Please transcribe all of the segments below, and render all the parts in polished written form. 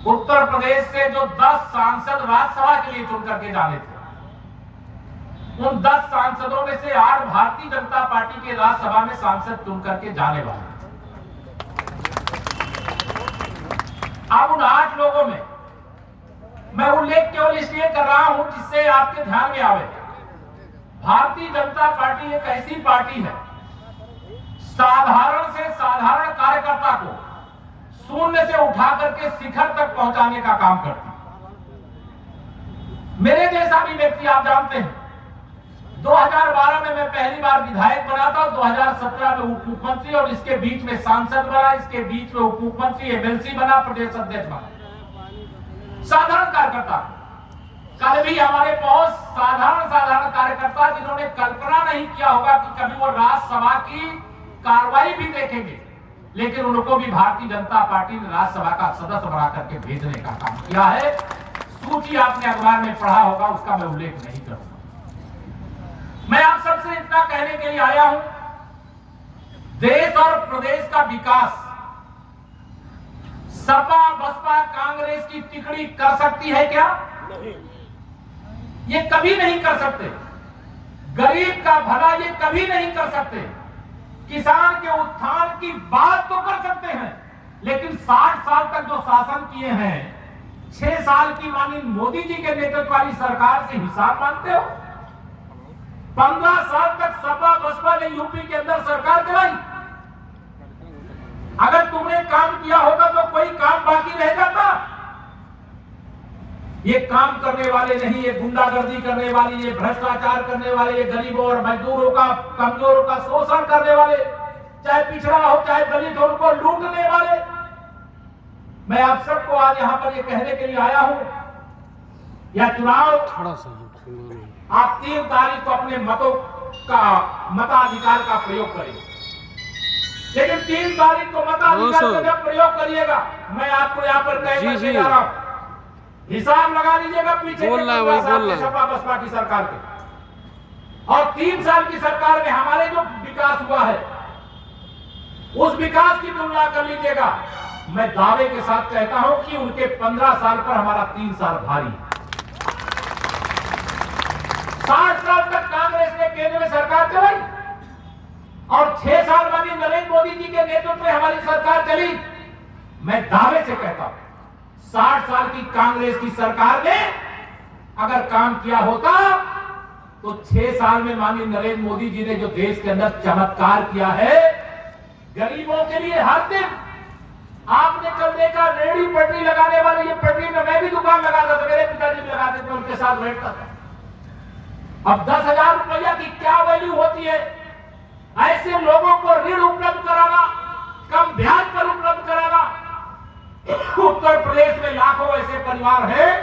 उत्तर प्रदेश से जो 10 सांसद राज्यसभा के लिए चुन करके जाने थे, उन 10 सांसदों में से 8 भारतीय जनता पार्टी के राज्यसभा में सांसद चुन करके जाने वाले। अब उन 8 लोगों में मैं उल्लेख केवल इसलिए कर रहा हूं जिससे आपके ध्यान में आवे, भारतीय जनता पार्टी एक ऐसी पार्टी है, साधारण से साधारण कार्यकर्ता को शून्य से उठा करके शिखर तक पहुंचाने का काम करती है। मेरे जैसा भी व्यक्ति, आप जानते हैं, 2012 में मैं पहली बार विधायक बना था, 2017 में उप मुख्यमंत्री और इसके बीच में सांसद बना, इसके बीच में उप मुख्यमंत्री, एमएलसी बना, प्रदेश अध्यक्ष बना। साधारण कार्यकर्ता, कल भी हमारे बहुत साधारण कार्यकर्ता जिन्होंने कल्पना नहीं किया होगा कि कभी वो राज्यसभा की कार्रवाई भी देखेंगे, लेकिन उनको भी भारतीय जनता पार्टी ने राज्यसभा का सदस्य बना करके भेजने का काम किया है। सूची आपने अखबार में पढ़ा होगा, उसका मैं उल्लेख नहीं करूंगा। मैं आप सबसे इतना कहने के लिए आया हूं, देश और प्रदेश का विकास सपा बसपा कांग्रेस की तिकड़ी कर सकती है क्या? नहीं, ये कभी नहीं कर सकते। गरीब का भला ये कभी नहीं कर सकते। किसान के उत्थान की बात तो कर सकते हैं, लेकिन 60 साल तक जो शासन किए हैं, 6 साल की माननीय मोदी जी के नेतृत्व वाली सरकार से हिसाब मांगते हो? 15 साल तक सपा बसपा ने यूपी के अंदर सरकार चलाई। अगर तुमने काम किया होगा तो कोई काम बाकी रह जाता? ये काम करने वाले नहीं, ये गुंडागर्दी करने वाले, ये भ्रष्टाचार करने वाले, ये गरीबों और मजदूरों का, कमजोरों का शोषण करने वाले, चाहे पिछड़ा हो चाहे दलित हो, उनको लूटने वाले। मैं आप सबको आज यहां पर ये कहने के लिए आया हूं, यह चुनाव आप 3 तारीख को अपने मतों का मताधिकार का प्रयोग करें, लेकिन 3 तारीख को मताधिकार का जब प्रयोग करिएगा, मैं आपको यहाँ पर कह करके जा रहा हूं, हिसाब लगा लीजिएगा पीछे के सपा बसपा की सरकार के और 3 साल की सरकार में हमारे जो विकास हुआ है, उस विकास की तुलना कर लीजिएगा। मैं दावे के साथ कहता हूं कि उनके 15 साल पर हमारा 3 साल भारी है। 60 साल तक कांग्रेस ने केंद्र में सरकार चलाई और 6 साल माननीय नरेंद्र मोदी जी के नेतृत्व में हमारी सरकार चली। मैं दावे से कहता हूं, 60 साल की कांग्रेस की सरकार ने अगर काम किया होता तो 6 साल में माननीय नरेंद्र मोदी जी ने जो देश के अंदर चमत्कार किया है, गरीबों के लिए हर दिन आपने कल देखा रेहड़ी पटरी लगाने वाले, ये पटरी में मैं भी दुकान लगाता था, मेरे पिताजी भी लगाते थे, उनके साथ बैठता था। अब 10,000 रुपया की क्या वैल्यू होती है? ऐसे लोगों को ऋण उपलब्ध कराना, कम ब्याज पर उपलब्ध कराना। उत्तर प्रदेश में लाखों ऐसे परिवार हैं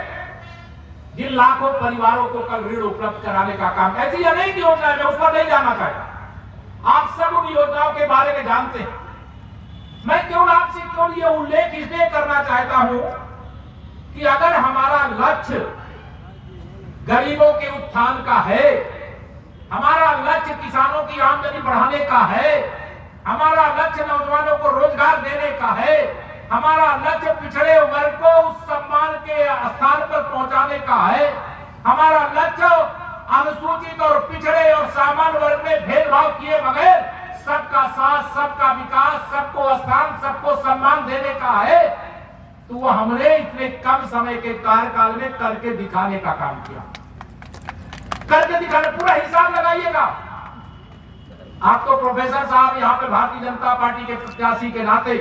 जिन लाखों परिवारों को कल ऋण उपलब्ध कराने का काम, ऐसी अनेक योजनाएं, मैं उस पर नहीं जाना चाहता, आप सब उन योजनाओं के बारे में जानते हैं। मैं केवल आपसे केवल ये उल्लेख इसलिए करना चाहता हूं कि अगर हमारा लक्ष्य गरीबों के उत्थान का है, हमारा लक्ष्य किसानों की आमदनी बढ़ाने का है, हमारा लक्ष्य नौजवानों को रोजगार देने का है, हमारा लक्ष्य पिछड़े वर्ग को उस सम्मान के स्थान पर पहुंचाने का है, हमारा लक्ष्य अनुसूचित और पिछड़े और सामान्य वर्ग में भेदभाव किए बगैर सबका साथ, सबका विकास, सबको स्थान, सबको सम्मान देने का है, तो वो हमने इतने कम समय के कार्यकाल में करके दिखाने का काम किया। करके दिखाने, पूरा हिसाब लगाइएगा। आप तो प्रोफेसर साहब यहाँ पे भारतीय जनता पार्टी के प्रत्याशी के नाते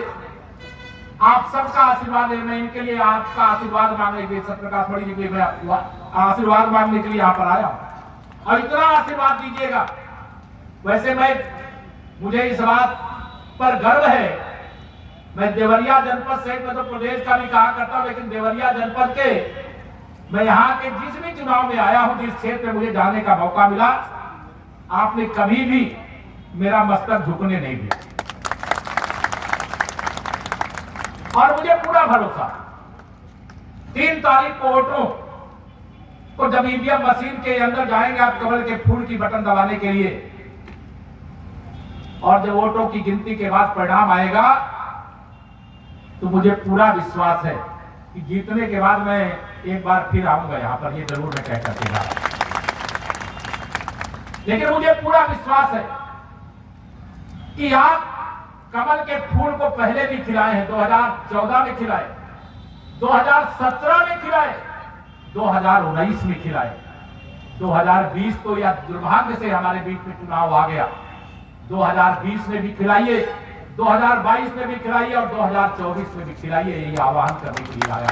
आप सबका आशीर्वाद है। मैं इनके लिए आपका आशीर्वाद मांगने के लिए, सत्यप्रकाश पड़ी जी के लिए मैं आशीर्वाद मांगने के लिए यहाँ पर आया और इतना आशीर्वाद दीजिएगा। वैसे मुझे इस बात पर गर्व है, मैं देवरिया जनपद सहित मैं तो प्रदेश का भी कहा करता हूं, लेकिन देवरिया जनपद के मैं यहाँ के जिस भी चुनाव में आया हूं, जिस क्षेत्र में मुझे जाने का मौका मिला, आपने कभी भी मेरा मस्तक झुकने नहीं दिया और मुझे पूरा भरोसा 3 तारीख को वोटों को जब ईवीएम मशीन के अंदर जाएंगे आप कमल के फूल की बटन दबाने के लिए, और जब वोटों की गिनती के बाद परिणाम आएगा, तो मुझे पूरा विश्वास है कि जीतने के बाद मैं एक बार फिर आऊंगा यहाँ पर, ये जरूर मैं कह करके जा रहा हूं। लेकिन मुझे पूरा विश्वास है कि आप कमल के फूल को पहले भी खिलाए हैं, 2014 में खिलाए, 2017 में खिलाए, 2019 में खिलाए, 2020 तो या दुर्भाग्य से हमारे बीच में चुनाव आ गया, 2020 में भी खिलाइए, 2022 में भी खिलाइए और 2024 में भी खिलाइए, यही आह्वान करने के लिए आया।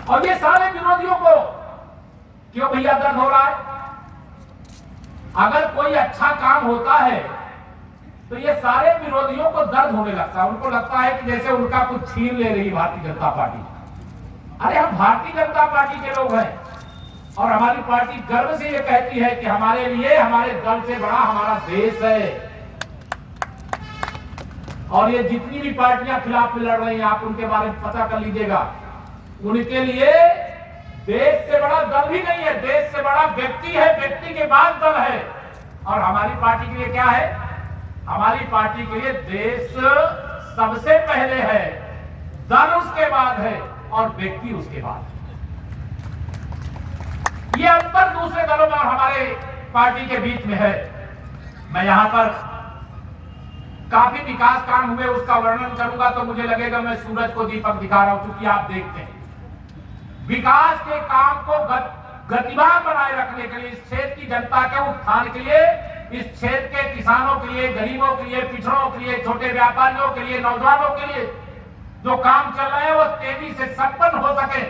और ये सारे विरोधियों को क्यों भैया दर्द हो रहा है? अगर कोई अच्छा काम होता है तो ये सारे विरोधियों को दर्द होने लगता है, उनको लगता है कि जैसे उनका कुछ छीन ले रही भारतीय जनता पार्टी। अरे हम भारतीय जनता पार्टी के लोग हैं और हमारी पार्टी गर्व से ये कहती है कि हमारे लिए, हमारे दल से बड़ा हमारा देश है। और ये जितनी भी पार्टियां खिलाफ में लड़ रही हैं, आप उनके बारे में पता कर लीजिएगा, उनके लिए देश से बड़ा दल भी नहीं है, देश से बड़ा व्यक्ति है, व्यक्ति के बाद दल है। और हमारी पार्टी के लिए क्या है? हमारी पार्टी के लिए देश सबसे पहले है, दल उसके बाद है और व्यक्ति उसके बाद। ये अंतर दूसरे दलों में और हमारे पार्टी के बीच में है। मैं यहां पर काफी विकास काम हुए उसका वर्णन करूंगा तो मुझे लगेगा मैं सूरज को दीपक दिखा रहा हूं, क्योंकि आप देखते हैं विकास के काम को गतिमान बनाए रखने के लिए, इस क्षेत्र की जनता के उत्थान के लिए, इस क्षेत्र के किसानों के लिए, गरीबों के लिए, पिछड़ों के लिए, छोटे व्यापारियों के लिए, नौजवानों के लिए जो काम चल रहे हैं वो तेजी से संपन्न हो सके,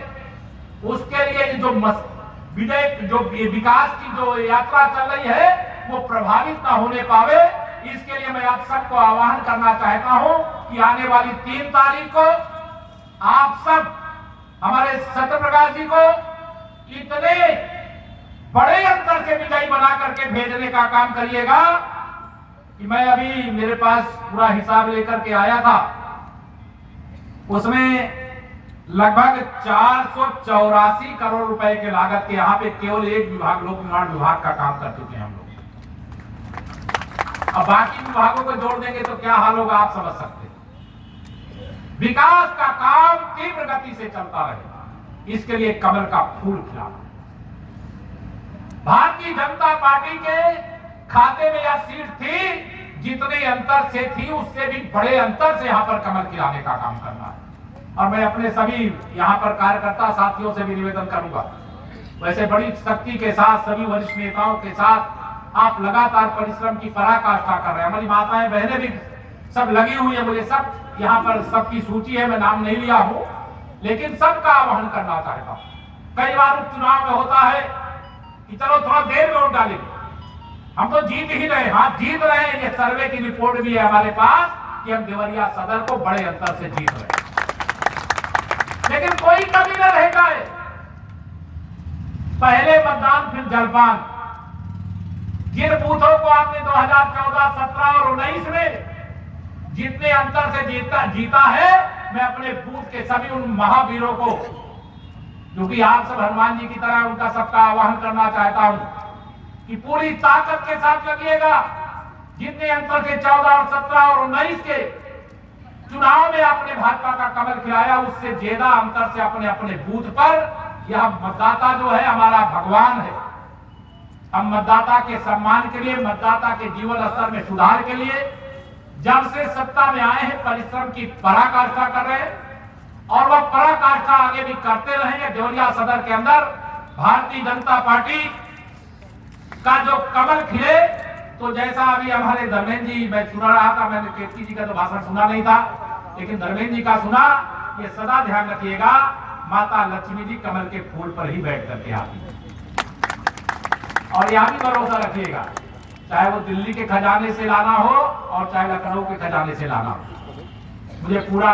उसके लिए जो विकास की जो यात्रा चल रही है वो प्रभावित ना होने पावे, इसके लिए मैं आप सबको आह्वान करना चाहता हूं कि आने वाली 3 तारीख को आप सब हमारे सत्यप्रकाश जी को इतने बड़े अंतर से विजयी बना करके भेजने का काम करिएगा कि मैं अभी मेरे पास पूरा हिसाब लेकर के आया था, उसमें लगभग 484 करोड़ रुपए के लागत के यहाँ पे केवल एक विभाग, लोक निर्माण विभाग का काम कर चुके हैं हम लोग। अब बाकी विभागों को जोड़ देंगे तो क्या हाल होगा आप समझ सकते हैं। विकास का काम तीव्र गति से चलता रहे, इसके लिए कमल का फूल खिलाना। भारतीय जनता पार्टी के खाते में यह सीट थी, जितने अंतर से थी उससे भी बड़े अंतर से यहां पर कमल खिलाने का काम करना है। और मैं अपने सभी यहां पर कार्यकर्ता साथियों से भी निवेदन करूंगा, वैसे बड़ी शक्ति के साथ सभी वरिष्ठ नेताओं के साथ आप लगातार परिश्रम की पराकाष्ठा कर रहे हैं। हमारी माताएं बहनें भी सब लगी हुई है, मुझे सब यहाँ पर सबकी सूची है, मैं नाम नहीं लिया हूं, लेकिन सबका आह्वान करना चाहता हूं। कई बार उपचुनाव में होता है कि चलो थोड़ा देर में वोट डालेंगे, हम तो जीत ही रहे, हाँ जीत रहे हैं, ये सर्वे की रिपोर्ट भी है हमारे पास कि हम देवरिया सदर को बड़े अंतर से जीत रहे हैं, लेकिन कोई कमी न रह जाए। पहले मतदान फिर जलपान। जिन बूथों को आपने 2014, 17 और 19 में जितने अंतर से जीता है, मैं अपने बूथ के सभी उन महावीरों को, क्योंकि आप सब हनुमान जी की तरह उनका सबका आह्वान करना चाहता हूं कि पूरी ताकत के साथ लगिएगा। जितने अंतर से 14 और 17 और 19 के चुनाव में आपने भाजपा का कमल खिलाया, उससे ज्यादा अंतर से अपने अपने बूथ पर, यह मतदाता जो है हमारा भगवान है। हम मतदाता के सम्मान के लिए, मतदाता के जीवन स्तर में सुधार के लिए जब से सत्ता में आए हैं परिश्रम की पराकाष्ठा कर रहे हैं और वह पराकाष्ठा आगे भी करते रहेंगे। देवरिया सदर के अंदर भारतीय जनता पार्टी का जो कमल खिले, तो जैसा अभी हमारे धर्मेंद्र जी, मैं सुना रहा था, मैंने केतकी जी का तो भाषण सुना नहीं था, लेकिन धर्मेंद्र जी का सुना। ये सदा ध्यान रखिएगा, माता लक्ष्मी जी कमल के फूल पर ही बैठ करके आती है। और यह भी भरोसा रखिएगा, चाहे वो दिल्ली के खजाने से लाना हो और चाहे लखनऊ के खजाने से लाना हो, मुझे पूरा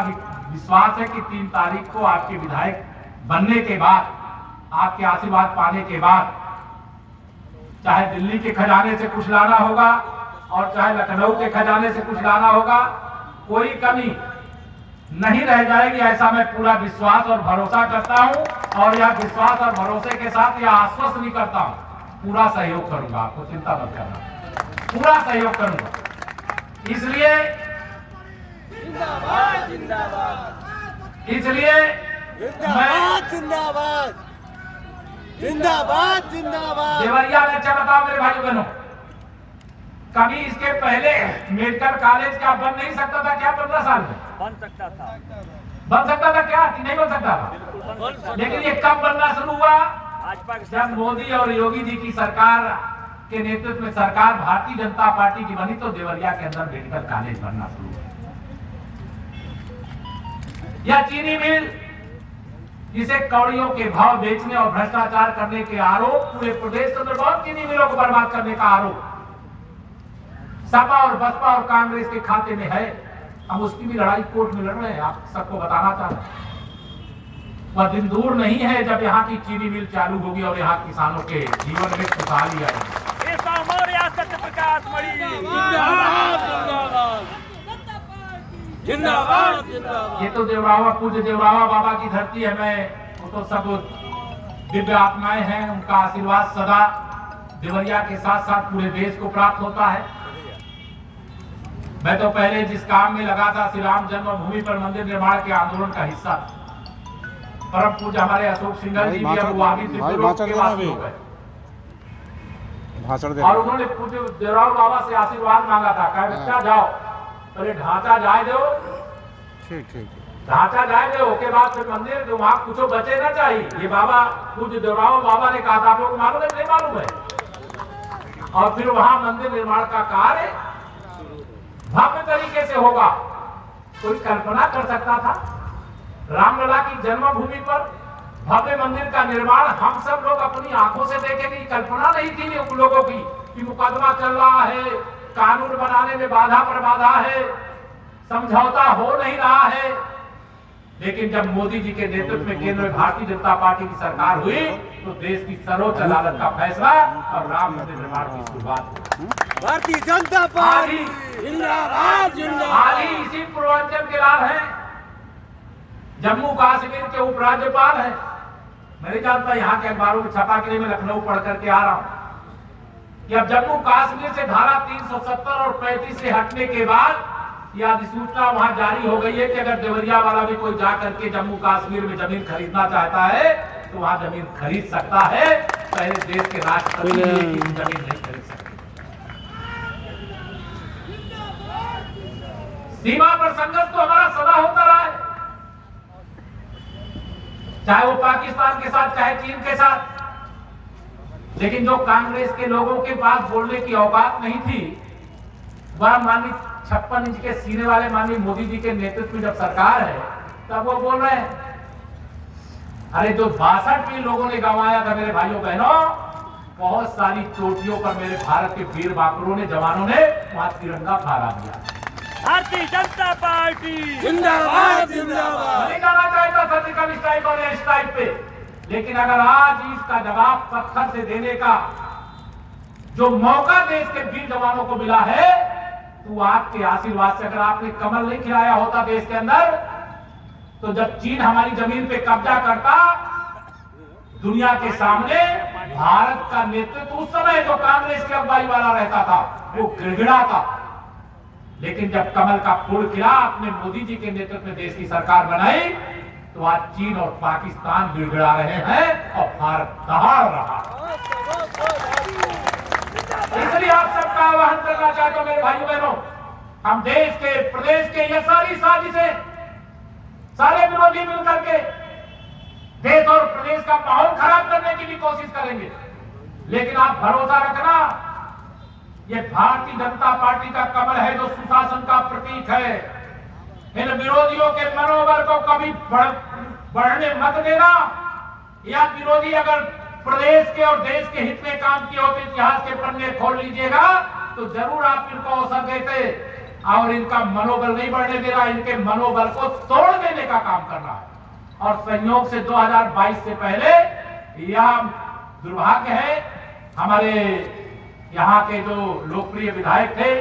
विश्वास है कि 3 तारीख को आपके विधायक बनने के बाद, आपके आशीर्वाद पाने के बाद, चाहे दिल्ली के खजाने से कुछ लाना होगा और चाहे लखनऊ के खजाने से कुछ लाना होगा, कोई कमी नहीं रह जाएगी, ऐसा मैं पूरा विश्वास और भरोसा करता हूं। और यह विश्वास और भरोसे के साथ यह आश्वस्त भी करता हूं, पूरा सहयोग करूंगा, आपको चिंता मत करना, पूरा सहयोग करूंगा। इसलिए इसलिए जिंदाबाद जिंदाबाद जिंदाबाद जिंदाबाद। देवरिया में अच्छा बताओ मेरे भाइयों बहनों, कभी इसके पहले मेडिकल कॉलेज क्या बन नहीं सकता था क्या? 15 साल में बन सकता था क्या कि नहीं बन सकता था? लेकिन ये कब बनना शुरू हुआ? भाजपा के जब मोदी और योगी जी की सरकार के नेतृत्व में सरकार भारतीय जनता पार्टी की बनी तो देवरिया के अंदर मेडिकल कॉलेज बनना शुरू हुआ। या चीनी मिल जिसे कौड़ियों के भाव बेचने और भ्रष्टाचार करने के आरोप, पूरे प्रदेश के अंदर बहुत चीनी मिलों को बर्बाद करने का आरोप सपा और बसपा और कांग्रेस के खाते में है। हम उसकी भी लड़ाई कोर्ट में लड़ रहे हैं, आप सबको बताना चाह रहे हैं। वह दिन दूर नहीं है जब यहाँ की चीनी मिल चालू होगी और यहाँ किसानों के जीवन में खुशहाली आएगी। सत्यप्रकाश मणि जिंदाबाद जिंदाबाद। ये तो देवरावा, पूज्य देवरावा बाबा की धरती है। मैं वो तो सब दिव्य आत्माएं हैं, उनका आशीर्वाद सदा देवरिया के साथ साथ पूरे देश को प्राप्त होता है। मैं तो पहले जिस काम में लगा था श्री राम जन्मभूमि पर मंदिर निर्माण के आंदोलन का हिस्सा, परम पूज्य हमारे अशोक सिंघल जी भी अब वो आगे के वासी हो गए और उन्होंने पूज्य देवराव बाबा से आशीर्वाद मांगा था, कहा बच्चा जाओ पहले ढांचा जाए दो, ढांचा जाए दो के बाद फिर मंदिर जो वहां कुछ बचे ना चाहिए। ये बाबा पूज्य देवराव बाबा ने कहा था, आप लोग मालूम है नहीं मालूम है? और फिर वहां मंदिर निर्माण का कार्य भव्य तरीके से होगा। कोई कल्पना कर सकता था रामलला की जन्मभूमि पर भव्य मंदिर का निर्माण? हम सब लोग अपनी आंखों से देखेंगे, कल्पना नहीं थी उन लोगों की कि मुकदमा चल रहा है, कानून बनाने में बाधा पर बाधा है, समझौता हो नहीं रहा है। लेकिन जब मोदी जी के नेतृत्व में केंद्र में भारतीय जनता पार्टी की सरकार हुई तो देश की सर्वोच्च अदालत का फैसला और राम मंदिर निर्माण की शुरुआत हुई। भारतीय जनता पार्टी जिंदाबाद जिंदाबाद। हाल ही इसी पूर्वांचल के लाल हैं, जम्मू कश्मीर के उपराज्यपाल हैं। मैं नहीं जानता यहाँ के अखबारों में छपा के लिए, मैं लखनऊ पढ़ करके आ रहा हूँ कि अब जम्मू कश्मीर से धारा 370 और 35 से हटने के बाद यह अधिसूचना वहां जारी हो गई है कि अगर देवरिया वाला भी कोई जा करके जम्मू कश्मीर में जमीन खरीदना चाहता है तो वहां जमीन खरीद सकता है। पहले देश के राष्ट्रपति जमीन नहीं खरीद सकते। सीमा पर संघर्ष तो हमारा सदा होता रहा है, चाहे वो पाकिस्तान के साथ चाहे चीन के साथ। लेकिन जो कांग्रेस के लोगों के पास बोलने की औकात नहीं थी, वह माननीय 56 इंच के सीने वाले माननीय मोदी जी के नेतृत्व में जब सरकार है तब वो बोल रहे हैं। अरे जो 62 में लोगों ने गंवाया था मेरे भाइयों बहनों, बहुत सारी चोटियों पर मेरे भारत के वीर बाबरों ने, जवानों ने वहां तिरंगा फहरा दिया। भारतीय जनता पार्टी जिंदाबाद जिंदाबाद। नहीं जाना चाहता सर्जिकल स्ट्राइक और एयर स्ट्राइक पे, लेकिन अगर आज इसका जवाब पत्थर से देने का जो मौका देश के वीर जवानों को मिला है तो आपके आशीर्वाद से, अगर आपने कमल नहीं खिलाया होता देश के अंदर तो जब चीन हमारी जमीन पे कब्जा करता, दुनिया के सामने भारत का नेतृत्व उस समय जो कांग्रेस की अगुवाई वाला रहता था वो गिड़गिड़ाता। लेकिन जब कमल का फूल खिला, आपने मोदी जी के नेतृत्व में देश की सरकार बनाई तो आज चीन और पाकिस्तान गिड़गिड़ा रहे हैं और भारत दहाड़ रहा। इसलिए आप सबका आह्वान करना चाहता हूं मेरे भाइयों बहनों, हम देश के, प्रदेश के ये सारी साजिशें, सारे विरोधी मिलकर के देश और प्रदेश का माहौल खराब करने की भी कोशिश करेंगे। लेकिन आप भरोसा रखना, ये भारतीय जनता पार्टी का कमल है जो सुशासन का प्रतीक है। इन विरोधियों के मनोबल को कभी बढ़ने मत देना। या विरोधी अगर प्रदेश के और देश के हित में काम किए होते, इतिहास के पन्ने खोल लीजिएगा तो जरूर आप इनको अवसर देते। और इनका मनोबल नहीं बढ़ने दे रहा, इनके मनोबल को तोड़ देने का काम कर रहा है। और संयोग से 2022 से पहले यह दुर्भाग्य है, हमारे यहाँ के जो लोकप्रिय विधायक थे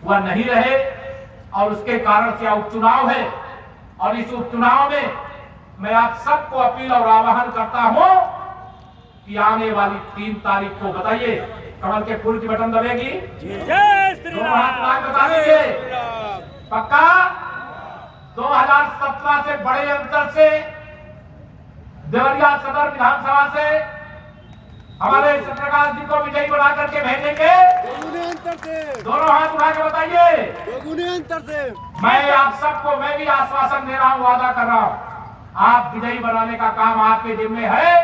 वह नहीं रहे और उसके कारण से उपचुनाव है। और इस उपचुनाव में मैं आप सबको अपील और आह्वान करता हूं कि आने वाली 3 तारीख को, बताइए कमल के फूल की बटन दबेगी, जय श्री राम, बता दीजिए पक्का 2017 से बड़े अंतर से देवरिया सदर विधानसभा से हमारे सत्यप्रकाश जी को विजयी बना करके भेजेंगे। दोगुने अंतर से, दोनों हाथ उठा के बताइए। दोगुने अंतर से। मैं आप सबको मैं भी आश्वासन दे रहा हूं, वादा कर रहा हूं, आप विजयी बनाने का काम आपके जिम्मे है।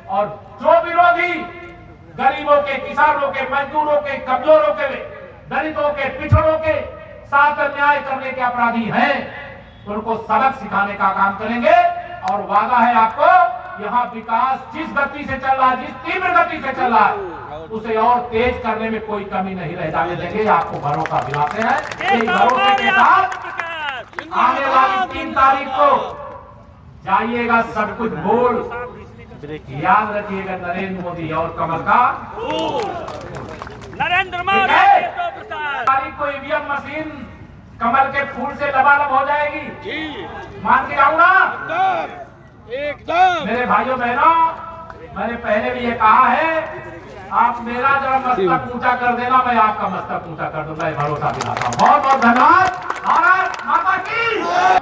और जो विरोधी गरीबों के, किसानों के, मजदूरों के, कमजोरों के, दलितों के, पिछड़ों के साथ अन्याय करने के अपराधी हैं, उनको सबक सिखाने का काम करेंगे। और वादा है आपको, यहाँ विकास जिस गति से चल रहा है, जिस तीव्र गति से चल रहा है, उसे और तेज करने में कोई कमी नहीं रह जाने देंगे। आपको भरोसा दिलाते हैं। इस भरोसे के साथ आने वाली 3 तारीख को जाइएगा सब कुछ भूल, याद रखिएगा नरेंद्र मोदी और कमल का नरेंद्र मोदी तारीख को ईवीएम मशीन कमल के फूल से लबालब हो जाएगी। जी, मान के जाऊंगा एकदम। मेरे भाइयों बहनों, मैंने पहले भी ये कहा है, आप मेरा जरा मस्तक ऊंचा कर देना, मैं आपका मस्तक ऊंचा कर दूंगा, भरोसा दिलाता हूँ। बहुत बहुत धन्यवाद।